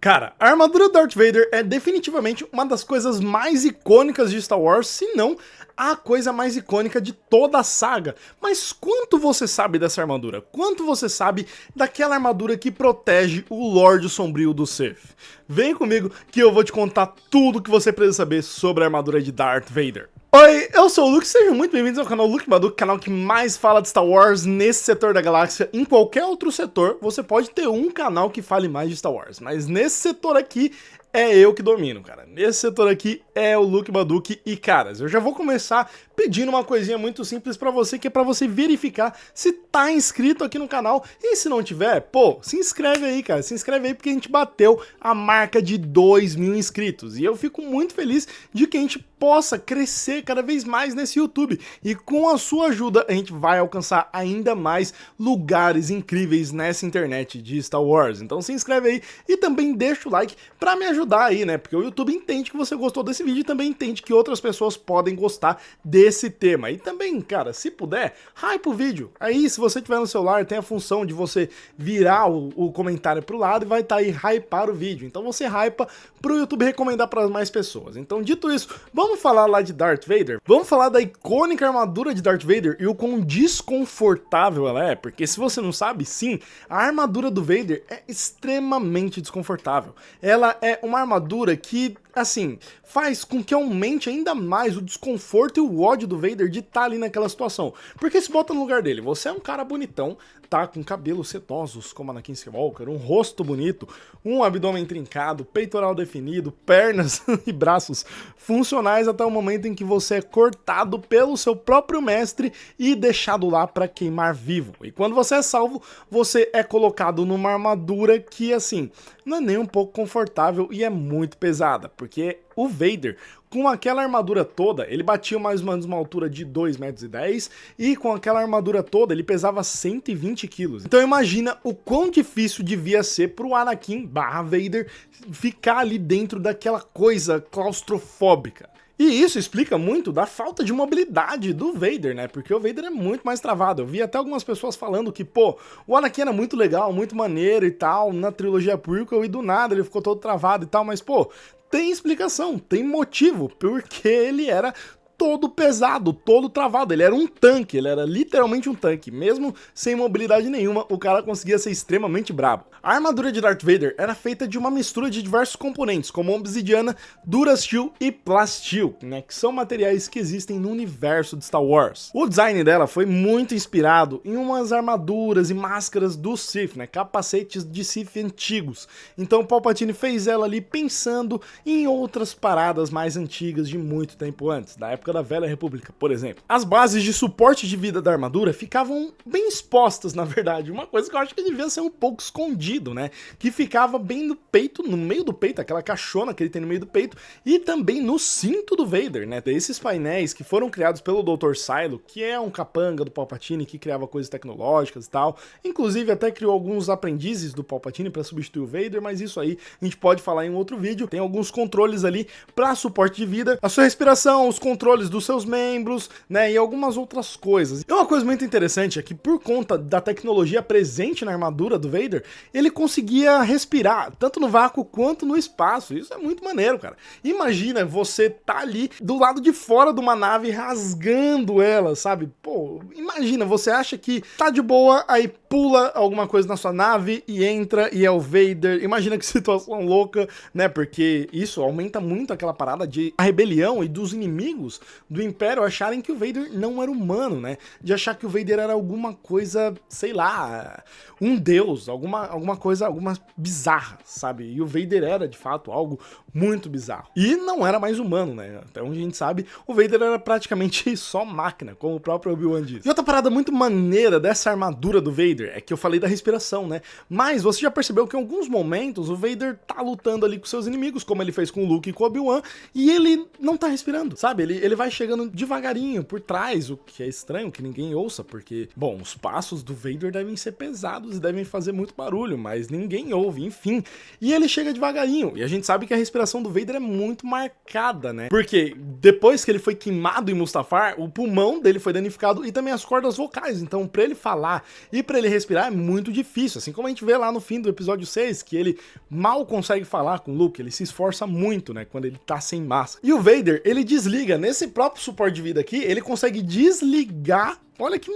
Cara, a armadura do Darth Vader é definitivamente uma das coisas mais icônicas de Star Wars, se não a coisa mais icônica de toda a saga. Mas quanto você sabe dessa armadura? Quanto você sabe daquela armadura que protege o Lorde Sombrio do Sith? Vem comigo que eu vou te contar tudo que você precisa saber sobre a armadura de Darth Vader. Oi, eu sou o Luke, sejam muito bem-vindos ao canal Luke Baduque, canal que mais fala de Star Wars nesse setor da galáxia. Em qualquer outro setor, você pode ter um canal que fale mais de Star Wars, mas nesse setor aqui é eu que domino, cara. Nesse setor aqui é o Luke Baduque e, caras, eu já vou começar pedindo uma coisinha muito simples pra você, que é pra você verificar se tá inscrito aqui no canal. E se não tiver, pô, se inscreve aí, cara. Se inscreve aí porque a gente bateu a marca de 2.000 inscritos. E eu fico muito feliz de que a gente possa crescer cada vez mais nesse YouTube. E com a sua ajuda, a gente vai alcançar ainda mais lugares incríveis nessa internet de Star Wars. Então se inscreve aí e também deixa o like pra me ajudar aí, né? Porque o YouTube entende que você gostou desse vídeo e também entende que outras pessoas podem gostar desse tema. E também, cara, se puder, hype o vídeo. Aí, se você tiver no celular, tem a função de você virar o comentário pro lado e vai estar aí hypar o vídeo. Então você hypa pro YouTube recomendar para mais pessoas. Então, dito isso, vamos falar lá de Darth Vader? Vamos falar da icônica armadura de Darth Vader e o quão desconfortável ela é, porque se você não sabe, sim, a armadura do Vader é extremamente desconfortável. Ela é uma armadura que, assim, faz com que aumente ainda mais o desconforto e o ódio do Vader de estar ali naquela situação. Porque se bota no lugar dele, você é um cara bonitão, tá com cabelos setosos como Anakin Skywalker, um rosto bonito, um abdômen trincado, peitoral definido, pernas e braços funcionais até o momento em que você é cortado pelo seu próprio mestre e deixado lá para queimar vivo. E quando você é salvo, você é colocado numa armadura que, assim, não é nem um pouco confortável e é muito pesada, porque o Vader, com aquela armadura toda, ele batia mais ou menos uma altura de 2,10 metros e com aquela armadura toda ele pesava 120 quilos. Então imagina o quão difícil devia ser pro Anakin Vader ficar ali dentro daquela coisa claustrofóbica. E isso explica muito da falta de mobilidade do Vader, né? Porque o Vader é muito mais travado. Eu vi até algumas pessoas falando que, pô, o Anakin era muito legal, muito maneiro e tal, na trilogia prequel, e do nada ele ficou todo travado e tal, mas, pô, tem explicação, tem motivo, porque ele era todo pesado, todo travado, ele era um tanque, ele era literalmente um tanque, mesmo sem mobilidade nenhuma, o cara conseguia ser extremamente brabo. A armadura de Darth Vader era feita de uma mistura de diversos componentes, como obsidiana, durasteel e plasteel, né, que são materiais que existem no universo de Star Wars. O design dela foi muito inspirado em umas armaduras e máscaras do Sith, né, capacetes de Sith antigos. Então o Palpatine fez ela ali pensando em outras paradas mais antigas de muito tempo antes, da época da Velha República, por exemplo. As bases de suporte de vida da armadura ficavam bem expostas, na verdade, uma coisa que eu acho que devia ser um pouco escondido, né, que ficava bem no peito, no meio do peito, aquela caixona que ele tem no meio do peito, e também no cinto do Vader, né, desses painéis que foram criados pelo Dr. Silo, que é um capanga do Palpatine que criava coisas tecnológicas e tal, inclusive até criou alguns aprendizes do Palpatine para substituir o Vader, mas isso aí a gente pode falar em um outro vídeo. Tem alguns controles ali para suporte de vida, a sua respiração, os controles dos seus membros, né, e algumas outras coisas. E uma coisa muito interessante é que por conta da tecnologia presente na armadura do Vader, ele conseguia respirar, tanto no vácuo quanto no espaço. Isso é muito maneiro, cara. Imagina você tá ali do lado de fora de uma nave rasgando ela, sabe? Pô, imagina, você acha que tá de boa, aí pula alguma coisa na sua nave e entra e é o Vader. Imagina que situação louca, né? Porque isso aumenta muito aquela parada de a rebelião e dos inimigos do Império acharem que o Vader não era humano, né? De achar que o Vader era alguma coisa, sei lá, um deus, alguma coisa bizarra, sabe? E o Vader era, de fato, algo muito bizarro. E não era mais humano, né? Até onde a gente sabe, o Vader era praticamente só máquina, como o próprio Obi-Wan diz. E outra parada muito maneira dessa armadura do Vader é que eu falei da respiração, né? Mas você já percebeu que em alguns momentos o Vader tá lutando ali com seus inimigos, como ele fez com o Luke e com o Obi-Wan, e ele não tá respirando, sabe? Ele ele vai chegando devagarinho por trás, o que é estranho que ninguém ouça, porque, bom, os passos do Vader devem ser pesados e devem fazer muito barulho, mas ninguém ouve, enfim. E ele chega devagarinho, e a gente sabe que a respiração do Vader é muito marcada, né? Porque depois que ele foi queimado em Mustafar, o pulmão dele foi danificado e também as cordas vocais, então pra ele falar e pra ele respirar é muito difícil, assim como a gente vê lá no fim do episódio 6, que ele mal consegue falar com o Luke, ele se esforça muito, né, quando ele tá sem máscara. E o Vader, ele desliga, nesse próprio suporte de vida aqui, ele consegue desligar. Olha que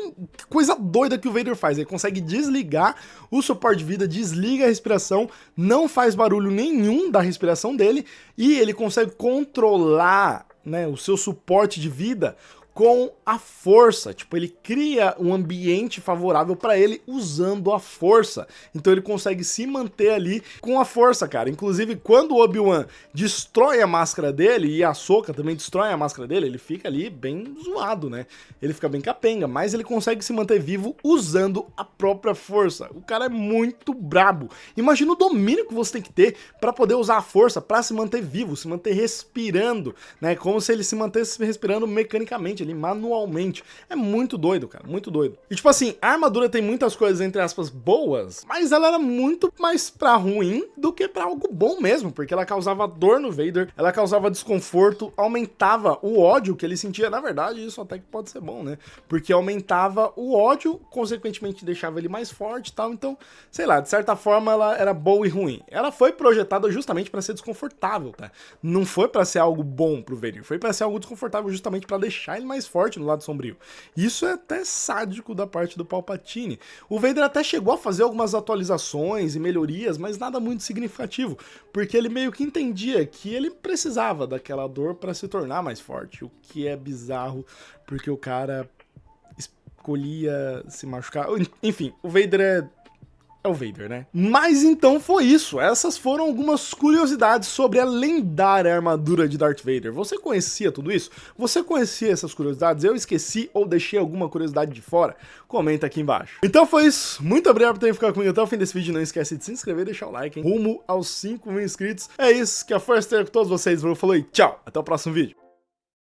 coisa doida que o Vader faz, ele consegue desligar o suporte de vida, desliga a respiração, não faz barulho nenhum da respiração dele, e ele consegue controlar, né, o seu suporte de vida com a força. Tipo, ele cria um ambiente favorável pra ele usando a força. Então ele consegue se manter ali com a força, cara. Inclusive, quando o Obi-Wan destrói a máscara dele, e a Ahsoka também destrói a máscara dele, ele fica ali bem zoado, né? Ele fica bem capenga, mas ele consegue se manter vivo usando a própria força. O cara é muito brabo. Imagina o domínio que você tem que ter pra poder usar a força, pra se manter vivo, se manter respirando, né? Como se ele se mantesse respirando mecanicamente, ali manualmente. É muito doido, cara, muito doido. E tipo assim, a armadura tem muitas coisas, entre aspas, boas, mas ela era muito mais pra ruim do que pra algo bom mesmo, porque ela causava dor no Vader, ela causava desconforto, aumentava o ódio que ele sentia. Na verdade, isso até que pode ser bom, né? Porque aumentava o ódio, consequentemente deixava ele mais forte e tal. Então, sei lá, de certa forma ela era boa e ruim. Ela foi projetada justamente pra ser desconfortável, tá? Não foi pra ser algo bom pro Vader, foi pra ser algo desconfortável justamente pra deixar ele mais forte no lado sombrio. Isso é até sádico da parte do Palpatine. O Vader até chegou a fazer algumas atualizações e melhorias, mas nada muito significativo, porque ele meio que entendia que ele precisava daquela dor para se tornar mais forte, o que é bizarro, porque o cara escolhia se machucar. Enfim, o Vader é o Vader, né? Mas então foi isso. Essas foram algumas curiosidades sobre a lendária armadura de Darth Vader. Você conhecia tudo isso? Você conhecia essas curiosidades? Eu esqueci ou deixei alguma curiosidade de fora? Comenta aqui embaixo. Então foi isso. Muito obrigado por ter ficado comigo até o fim desse vídeo. Não esquece de se inscrever e deixar o like, hein? Rumo aos 5.000 inscritos. É isso. Que a força esteja com todos vocês. Falou e tchau. Até o próximo vídeo.